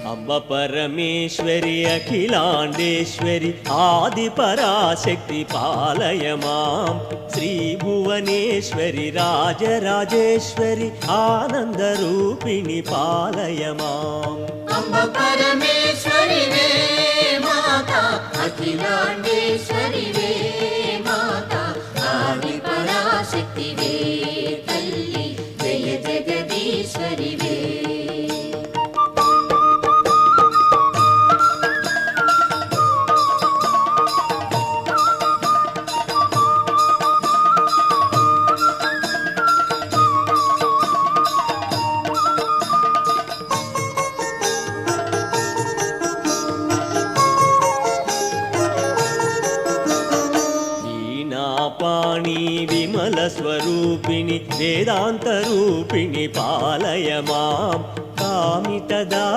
అంబ పరమేశ్వరి అఖిలాండేశ్వరి ఆదిపరాశక్తి పాలయమాం శ్రీ భువనేశ్వరి రాజరాజేశ్వరి ఆనందరూపిణి పాలయమాం అంబ పరమేశ్వరి వే మాతా అఖిలాండేశ్వరి వే మాతా ఆదిపరాశక్తి వే తల్లి జయ జగదీశ్వరి వే పాణి విమల స్వరూపిణి వేదాంత రూపిణి పాలయమాం కామితదా